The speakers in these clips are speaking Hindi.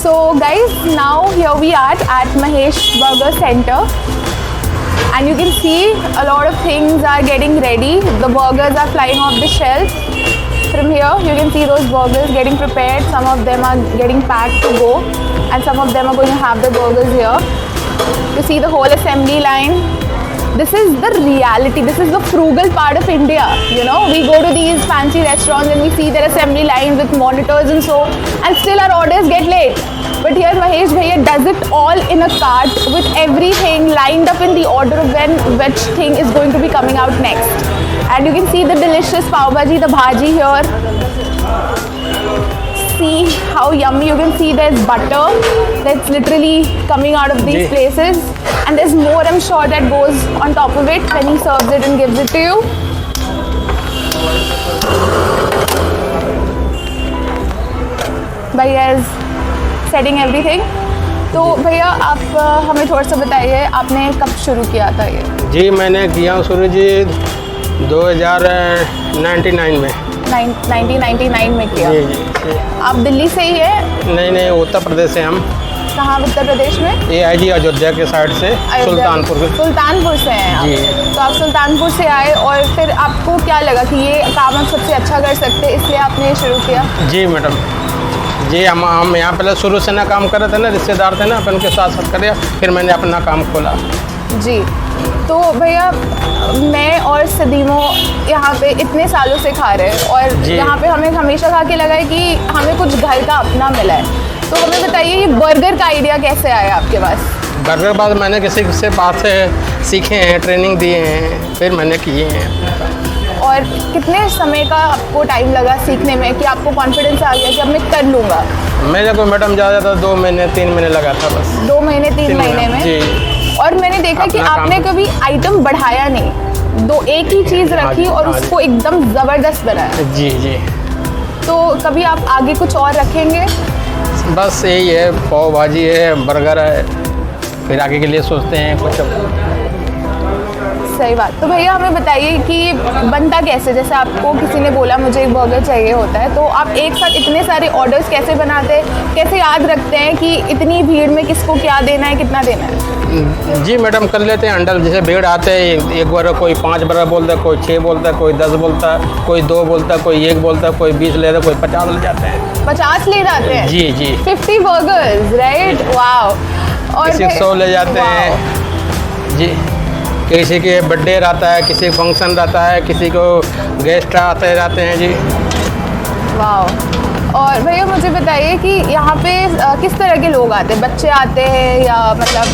So guys, now here we are at Mahesh Burger Center, and you can see a lot of things are getting ready. The burgers are flying off the shelf. From here you can see those burgers getting prepared. Some of them are getting packed to go, and some of them are going to have the burgers here. You see the whole assembly line. This is the reality. This is the frugal part of India. You know, we go to these fancy restaurants and we see their assembly line with monitors and so, and still our orders get late. But here Mahesh Bhaiya does it all in a cart with everything lined up in the order of when which thing is going to be coming out next. And you can see the delicious pav bhaji, the bhaji here. See how yummy. You can see there's butter that's literally coming out of these places, and there's more, I'm sure, that goes on top of it when he serves it and gives it to you. भैया is setting everything. तो भैया आप हमें थोड़ा सा बताइए, आपने कब शुरू किया था ये? जी मैंने किया शुरू जी 2099 में। 1999 में किया। जी। आप दिल्ली से ही है? नहीं, उत्तर प्रदेश से हम। कहाँ उत्तर प्रदेश में? ये आई जी अयोध्या के साइड से, सुल्तानपुर से हैं आप। जी। तो आप सुल्तानपुर से आए और फिर आपको क्या लगा कि ये काम हम सबसे अच्छा कर सकते हैं, इसलिए आपने ये शुरू किया? जी मैडम जी, हम यहाँ पहले शुरू से ना काम कर रहे थे ना, रिश्तेदार थे ना, अपन के साथ साथ करे, फिर मैंने अपना काम खोला। जी। तो भैया मैं और सदीमो यहाँ पे इतने सालों से खा रहे हैं और यहाँ पे हमें हमेशा खा के लगा है कि हमें कुछ घर का अपना मिला है। तो हमें बताइए ये बर्गर का आइडिया कैसे आया आपके पास? बर्गर बाद मैंने किसी से पास से सीखे हैं, ट्रेनिंग दिए हैं, फिर मैंने किए हैं। और कितने समय का आपको टाइम लगा सीखने में कि आपको कॉन्फिडेंस आ गया कि अब मैं कर लूँगा? मेरे को मैडम ज़्यादा 2 महीने 3 महीने लगा था बस। 2 महीने 3 महीने में? जी। और मैंने देखा कि आपने कभी आइटम बढ़ाया नहीं, एक ही चीज़ रखी और उसको एकदम ज़बरदस्त बनाया। जी। तो कभी आप आगे कुछ और रखेंगे? बस यही है, पाव भाजी है, बर्गर है, फिर आगे के लिए सोचते हैं कुछ। सही बात। तो भैया हमें बताइए कि बनता कैसे? जैसे आपको किसी ने बोला मुझे एक बर्गर चाहिए होता है, तो आप एक साथ इतने सारे ऑर्डर्स कैसे बनाते हैं, कैसे याद रखते हैं कि इतनी भीड़ में किसको क्या देना है, कितना देना है? जी मैडम कर लेते हैं हैंडल। जैसे भीड़ आते हैं, एक बार कोई 5 बर्गर बोलता है, कोई 6 बोलता है, कोई 10 बोलता है, कोई 2 बोलता है, कोई 1 बोलता है, कोई 20 ले रहा है, कोई 50 ले जाते हैं। 50 ले जाते हैं? जी। 50 बर्गर्स, राइट? वाओ। और किसी 100 ले जाते हैं। जी। किसी के बर्थडे रहता है, किसी फंक्शन रहता है, किसी को गेस्ट आते रहते हैं। जी। वाह। और भैया मुझे बताइए कि यहाँ पे किस तरह के लोग आते हैं? बच्चे आते हैं या मतलब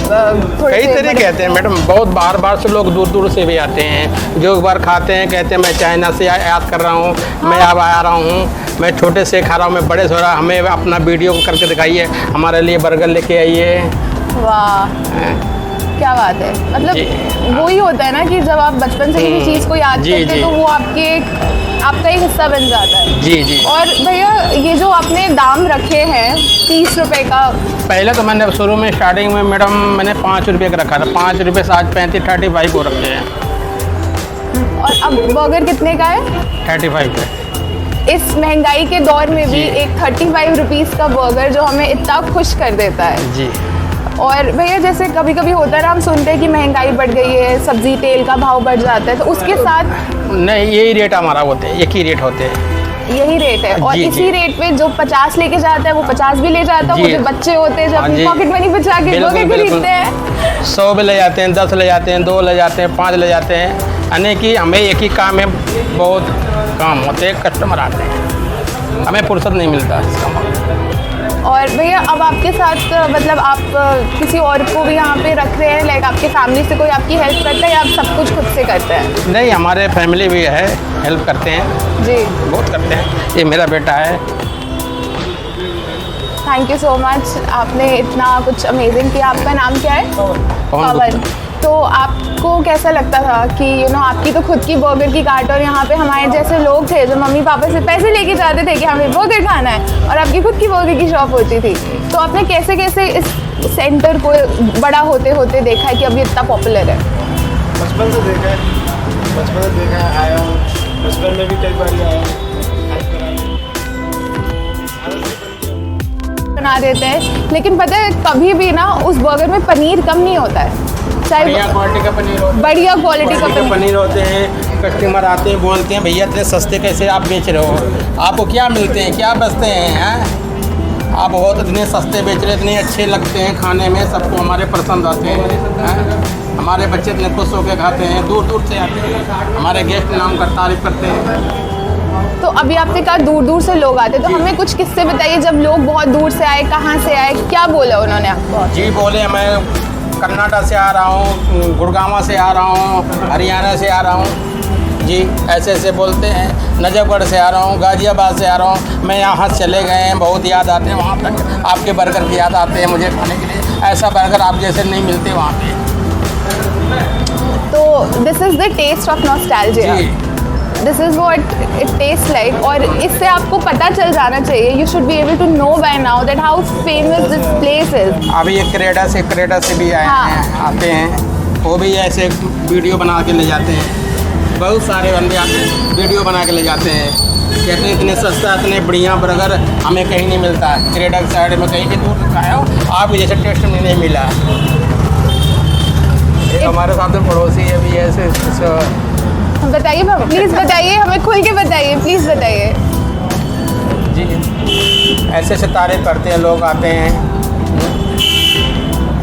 थोड़े कई तरीके आते हैं मैडम, बहुत बार से लोग दूर से भी आते हैं, जो एक बार खाते हैं कहते हैं मैं चाइना से याद कर रहा हूँ, मैं अब आ रहा हूँ, मैं छोटे से खा रहा हूँ, मैं बड़े से हो रहा, हमें अपना वीडियो करके दिखाइए, हमारे लिए बर्गर लेके आइए। वाह क्या बात है। मतलब वही होता है ना कि जब आप बचपन से किसी चीज़ को याद करते हैं तो वो आपका एक हिस्सा बन जाता है। जी। और भैया ये जो आपने दाम रखे हैं 30 रुपए का, पहले तो मैंने शुरू में स्टार्टिंग में मैडम मैंने 5 रुपये का रखा था, 5 रुपये से आज 35 को रखे हैं। और अब बर्गर कितने का है? 35 का। इस महंगाई के दौर में भी एक 35 रुपीज़ का बर्गर जो हमें इतना खुश कर देता है। जी। और भैया जैसे कभी कभी होता है ना, हम सुनते हैं कि महंगाई बढ़ गई है, सब्जी तेल का भाव बढ़ जाता है, तो उसके साथ नहीं, यही रेट हमारा होते हैं, एक ही रेट होते हैं। यही रेट है? और इसी रेट पे जो 50 लेके जाता है वो 50 भी ले जाता है। वो जो बच्चे होते हैं जो अपनी पॉकेट मनी बचा के बर्गर खरीदते हैं, 100 भी ले जाते हैं, 10 ले जाते हैं, 2 ले जाते हैं, 5 ले जाते हैं। यानी कि हमें एक ही काम है, बहुत काम होते हैं, कस्टमर आते हैं, हमें फुर्सत नहीं मिलता इसका। और भैया अब आपके साथ मतलब आप किसी और को भी यहाँ पे रख रहे हैं, लाइक आपके फैमिली से कोई आपकी हेल्प करता है या आप सब कुछ खुद से करते हैं? नहीं, हमारे फैमिली भी है, हेल्प करते हैं। जी बहुत करते हैं। ये मेरा बेटा है। थैंक यू सो मच, आपने इतना कुछ अमेजिंग किया। आपका नाम क्या है? पवन। तो आपको कैसा लगता था कि आपकी तो खुद की बर्गर की कार्ट और यहाँ पे हमारे जैसे लोग थे जो मम्मी पापा से पैसे लेके जाते थे कि हमें बर्गर खाना है, और आपकी खुद की बर्गर की शॉप होती थी, तो आपने कैसे कैसे इस सेंटर को बड़ा होते होते देखा है कि अभी इतना पॉपुलर है? बचपन से देखा है, आया हूँ, बचपन में भी कई बार आया हूँ। बना देते हैं, लेकिन पता है कभी भी ना उस बर्गर में पनीर कम नहीं होता है। बढ़िया क्वालिटी का पनीर होता है, बढ़िया क्वालिटी का पनीर होते हैं। कस्टमर आते हैं, बोलते हैं भैया इतने सस्ते कैसे आप बेच रहे हो, आपको क्या मिलते हैं, क्या बचते हैं? आप बहुत इतने सस्ते बेच रहे, इतने अच्छे लगते हैं खाने में, सबको हमारे पसंद आते हैं। हमारे बच्चे इतने खुश होकर खाते हैं, दूर दूर से आते हैं, हमारे गेस्ट नाम का तारीफ करते हैं। तो अभी आपने कहा दूर दूर से लोग आते, तो हमें कुछ किस्से बताइए, जब लोग बहुत दूर से आए, कहाँ से आए, क्या बोला उन्होंने आपको? जी बोले मैं कर्नाटक से आ रहा हूँ, गुड़गांव से आ रहा हूँ, हरियाणा से आ रहा हूँ जी, ऐसे ऐसे बोलते हैं। नजफगढ़ से आ रहा हूँ, गाज़ियाबाद से आ रहा हूँ, मैं यहाँ से चले गए हैं, बहुत याद आते हैं वहाँ तक, आपके बर्गर की याद आते हैं मुझे खाने के लिए। ऐसा बर्गर आप जैसे नहीं मिलते वहाँ पे। तो this is the taste of nostalgia, this is what it taste like. और इससे आपको पता चल जाना चाहिए, you should be able to know by now that how famous this place is. अभी एक कनाडा से भी आए हाँ। हैं, आते हैं, वो भी ऐसे वीडियो बना के ले जाते हैं। बहुत सारे बंदे आते हैं, वीडियो बना के ले जाते हैं, कहते हैं इतने सस्ता इतने बढ़िया बर्गर हमें कहीं नहीं मिलता है, कनाडा की साइड में कहीं के दूर खाया हो, आपको जैसे टेस्ट में नहीं मिला। हमारे साथ में पड़ोसी है भी ऐसे। बताइए प्लीज़, बताइए हमें खुल के बताइए, प्लीज़ बताइए जी। ऐसे तारीफ करते हैं, लोग आते हैं।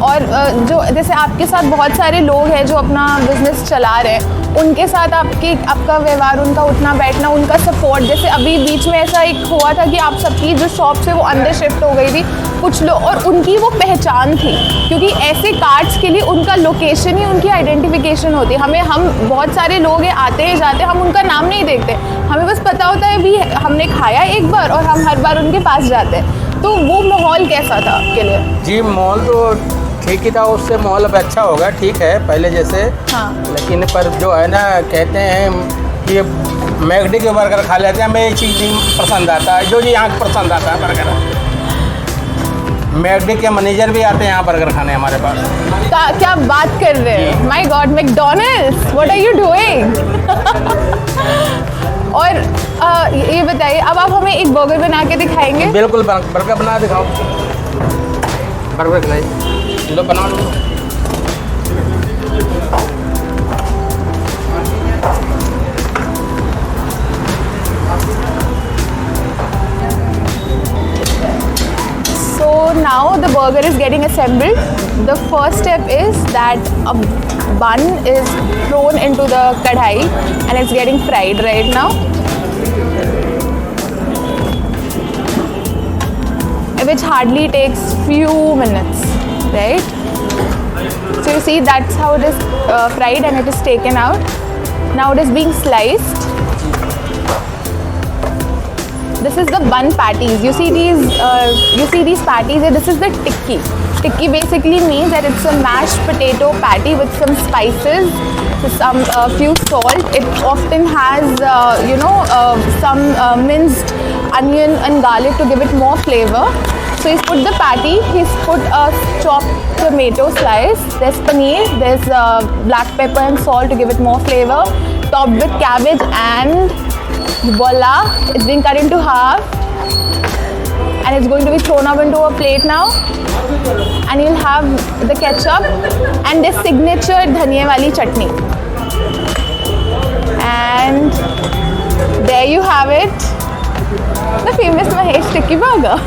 और जो जैसे आपके साथ बहुत सारे लोग हैं जो अपना बिजनेस चला रहे हैं, उनके साथ आपका व्यवहार, उनका उठना बैठना, उनका सपोर्ट, जैसे अभी बीच में ऐसा एक हुआ था कि आप सबकी जो शॉप से वो अंदर शिफ्ट हो गई थी कुछ लोग, और उनकी वो पहचान थी, क्योंकि ऐसे कार्ड्स के लिए उनका लोकेशन ही उनकी आइडेंटिफिकेशन होती है। हम बहुत सारे लोग हैं, आते हैं जाते हैं, हम उनका नाम नहीं देखते, हमें बस पता होता है भी हमने खाया एक बार और हम हर बार उनके पास जाते हैं। तो वो माहौल कैसा था आपके लिए? जी माहौल तो ठीक ही था, उससे माहौल अब अच्छा होगा, ठीक है पहले जैसे। हाँ। लेकिन पर जो है ना, कहते हैं कि मैगडी के बर्गर खा लेते हैं, हमें ये चीज़ नहीं पसंद आता है, जो जी यहाँ पसंद आता है बर्गर। मैगडी के मैनेजर भी आते हैं यहाँ बर्गर खाने हमारे पास। क्या बात कर रहे हैं? My God, McDonald's, what are you doing? और ये बताइए, अब आप हमें एक बर्गर बना के दिखाएंगे? बिल्कुल, बर्गर बना दिखाओ, बर्गर खिलाइए, लो बना लो। So now the burger is getting assembled. The first step is that a bun is thrown into the kadhai and it's getting fried right now. Which hardly takes few minutes, right? So you see that's how it is fried and it is taken out. Now it is being sliced. This is the bun patties. You see these patties. This is the tikki. Tikki basically means that it's a mashed potato patty with some spices, some few salt. It often has some minced onion and garlic to give it more flavor. So he's put the patty, he's put a chopped tomato slice, there's paneer, there's black pepper and salt to give it more flavor, topped with cabbage, and voila, it's being cut into half and it's going to be thrown up into a plate now, and you'll have the ketchup and this signature dhania wali chutney, and there you have it, the famous Mahesh Tikki Burger.